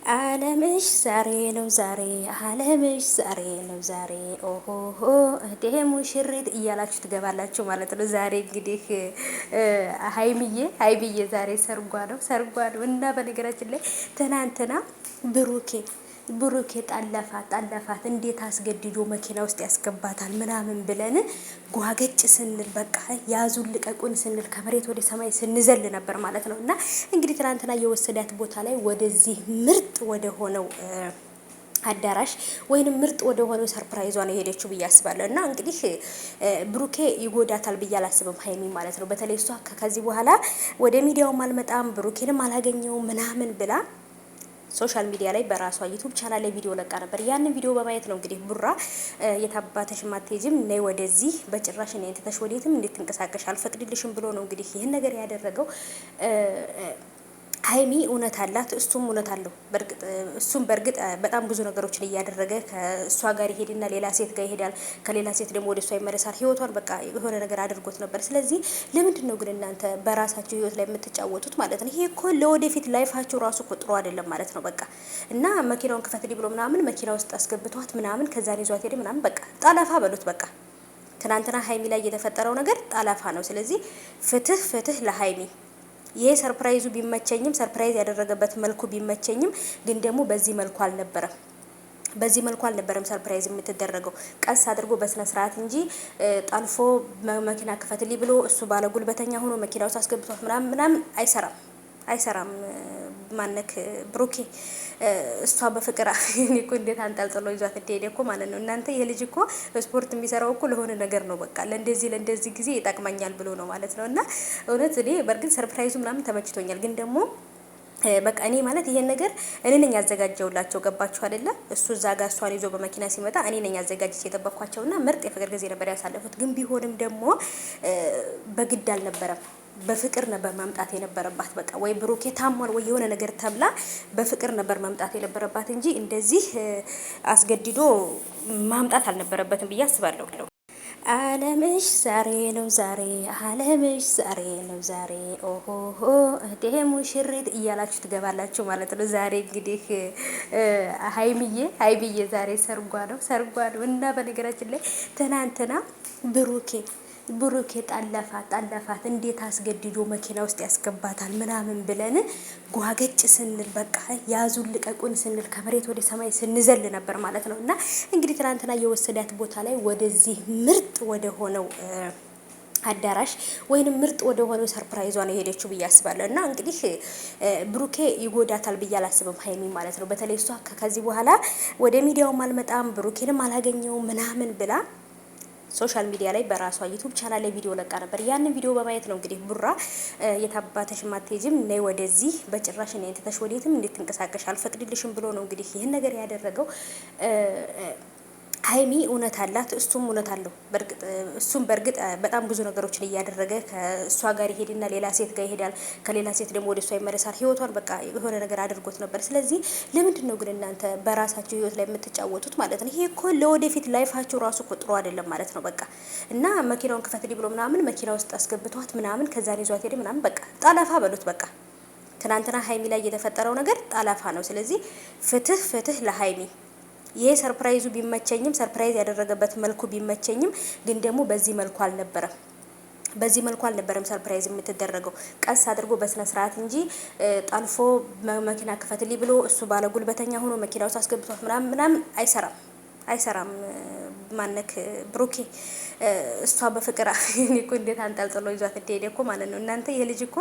አለምሽ ዛሬ ነው ዛሬ አለምሽ ዛሬ ነው ዛሬ ኦሆሆ እህቴ ሙሽሪት እያላችሁ ትገባላችሁ ማለት ነው። ዛሬ እንግዲህ ሀይሚዬ ዛሬ ሰርጓ ነው እና በነገራችን ላይ ትናንትና ብሩኬ ጣለፋት እንዴት አስገድዶ መኪና ውስጥ ያስገባታል ምናምን ብለን ጓገጭ ስንል በቃ ያዙን ልቀቁን ስንል ከመሬት ወደ ሰማይ ስንዘል ነበር ማለት ነው። እና እንግዲህ ትናንትና የወሰዳት ቦታ ላይ ወደዚህ ምርጥ ወደ ሆነው አዳራሽ ወይንም ምርጥ ወደ ሆነው ሰርፕራይዟ ነው የሄደችው ብዬ አስባለሁ። እና እንግዲህ ብሩኬ ይጎዳታል ብዬ አላስብም ሀይሚ ማለት ነው። በተለይ እሷ ከዚህ በኋላ ወደ ሚዲያውም አልመጣም ብሩኬንም አላገኘውም ምናምን ብላ ሶሻል ሚዲያ ላይ በራሷ ዩቲዩብ ቻናል ላይ ቪዲዮ ለቃ ነበር። ያንን ቪዲዮ በማየት ነው እንግዲህ ቡራ የታባተሽ ማቴጅም ነይ ወደዚህ በጭራሽ እኔን ትተሽ ወዴትም እንድትንቀሳቀሽ አልፈቅድልሽም ብሎ ነው እንግዲህ ይህን ነገር ያደረገው። ሀይሚ እውነት አላት፣ እሱም እውነት አለው። በእርግጥ በጣም ብዙ ነገሮችን እያደረገ ከእሷ ጋር ይሄድና ሌላ ሴት ጋር ይሄዳል፣ ከሌላ ሴት ደግሞ ወደ እሷ ይመለሳል። ህይወቷን በቃ የሆነ ነገር አድርጎት ነበር። ስለዚህ ለምንድን ነው ግን እናንተ በራሳችሁ ህይወት ላይ የምትጫወቱት ማለት ነው? ይሄ እኮ ለወደፊት ላይፋችሁ ራሱ እኮ ጥሩ አይደለም ማለት ነው። በቃ እና መኪናውን ክፈትልኝ ብሎ ምናምን መኪና ውስጥ አስገብቷት ምናምን ከዛን ይዟት ሄደ ምናምን በቃ ጣላፋ በሉት በቃ። ትናንትና ሀይሚ ላይ የተፈጠረው ነገር ጣላፋ ነው። ስለዚህ ፍትህ ለሀይሚ። ይሄ ሰርፕራይዙ ቢመቸኝም ሰርፕራይዝ ያደረገበት መልኩ ቢመቸኝም ግን ደግሞ በዚህ መልኩ አልነበረም ሰርፕራይዝ የምትደረገው። ቀስ አድርጎ በስነ ስርዓት እንጂ ጠልፎ መኪና ክፈትልኝ ብሎ እሱ ባለ ጉልበተኛ ሆኖ መኪና ውስጥ አስገብቷት ምናምን አይሰራም። ማነክ ብሩኬ እሷ በፍቅር እኔ እኮ እንዴት አንጠልጥሎ ይዟት እንደሄደ እኮ ማለት ነው። እናንተ የልጅ እኮ ስፖርት የሚሰራው እኮ ለሆነ ነገር ነው። በቃ ለእንደዚህ ጊዜ ይጠቅመኛል ብሎ ነው ማለት ነው። እና እውነት እኔ በእርግጥ ሰርፕራይዙ ምናምን ተመችቶኛል። ግን ደግሞ በቃ እኔ ማለት ይሄን ነገር እኔ ነኝ ያዘጋጀውላቸው። ገባችሁ አይደለ? እሱ እዛ ጋር እሷን ይዞ በመኪና ሲመጣ እኔ ነኝ ያዘጋጅቼ የጠበቅኳቸውና ምርጥ የፍቅር ጊዜ ነበር ያሳለፉት። ግን ቢሆንም ደግሞ በግድ አልነበረም። በፍቅር ነበር መምጣት የነበረባት። በቃ ወይ ብሩኬ ታሟል ወይ የሆነ ነገር ተብላ በፍቅር ነበር መምጣት የነበረባት እንጂ እንደዚህ አስገድዶ ማምጣት አልነበረበትም ብዬ አስባለሁ። አለምሽ ዛሬ ነው ዛሬ አለምሽ ዛሬ ነው ዛሬ ኦሆሆ እህቴ ሙሽሪት እያላችሁ ትገባላችሁ ማለት ነው። ዛሬ እንግዲህ ሀይሚዬ ዛሬ ሰርጓ ነው እና በነገራችን ላይ ትናንትና ብሩኬ ጣለፋት እንዴት አስገድዶ መኪና ውስጥ ያስገባታል ምናምን ብለን ጓገጭ ስንል በቃ ያዙን ልቀቁን ስንል ከመሬት ወደ ሰማይ ስንዘል ነበር ማለት ነው። እና እንግዲህ ትናንትና የወሰዳት ቦታ ላይ ወደዚህ ምርጥ ወደ ሆነው አዳራሽ ወይንም ምርጥ ወደ ሆነው ሰርፕራይዟ ነው የሄደችው ብዬ አስባለሁ። እና እንግዲህ ብሩኬ ይጎዳታል ብዬ አላስብም ሀይሚ ማለት ነው። በተለይ እሷ ከዚህ በኋላ ወደ ሚዲያውም አልመጣም ብሩኬንም አላገኘውም ምናምን ብላ ሶሻል ሚዲያ ላይ በራሷ ዩቲዩብ ቻናል ላይ ቪዲዮ ለቃ ነበር። ያንን ቪዲዮ በማየት ነው እንግዲህ ቡራ የታባተሽ ማቴጅም ነይ ወደዚህ በጭራሽ እኔን ትተሽ ወዴትም እንድትንቀሳቀሽ አልፈቅድልሽም ብሎ ነው እንግዲህ ይህን ነገር ያደረገው። ሀይሚ እውነት አላት፣ እሱም እውነት አለው። በእርግጥ በጣም ብዙ ነገሮችን እያደረገ ከእሷ ጋር ይሄድና ሌላ ሴት ጋር ይሄዳል፣ ከሌላ ሴት ደግሞ ወደ እሷ ይመለሳል። ህይወቷን በቃ የሆነ ነገር አድርጎት ነበር። ስለዚህ ለምንድን ነው ግን እናንተ በራሳችሁ ህይወት ላይ የምትጫወቱት ማለት ነው? ይሄ እኮ ለወደፊት ላይፋችሁ ራሱ እኮ ጥሩ አይደለም ማለት ነው። በቃ እና መኪናውን ክፈትልኝ ብሎ ምናምን መኪና ውስጥ አስገብቷት ምናምን ከዛን ይዟት ሄደ ምናምን በቃ ጣላፋ በሉት በቃ። ትናንትና ሀይሚ ላይ የተፈጠረው ነገር ጣላፋ ነው። ስለዚህ ፍትህ ለሀይሚ። ይሄ ሰርፕራይዙ ቢመቸኝም ሰርፕራይዝ ያደረገበት መልኩ ቢመቸኝም ግን ደግሞ በዚህ መልኩ አልነበረም ሰርፕራይዝ የምትደረገው። ቀስ አድርጎ በስነ ስርዓት እንጂ ጠልፎ መኪና ክፈትልኝ ብሎ እሱ ባለ ጉልበተኛ ሆኖ መኪና ውስጥ አስገብቷት ምናምን አይሰራም። ማነክ ብሩኬ እሷ በፍቅር እኔ እኮ እንዴት አንጠልጥሎ ይዟት እንደሄደ እኮ ማለት ነው። እናንተ የልጅ እኮ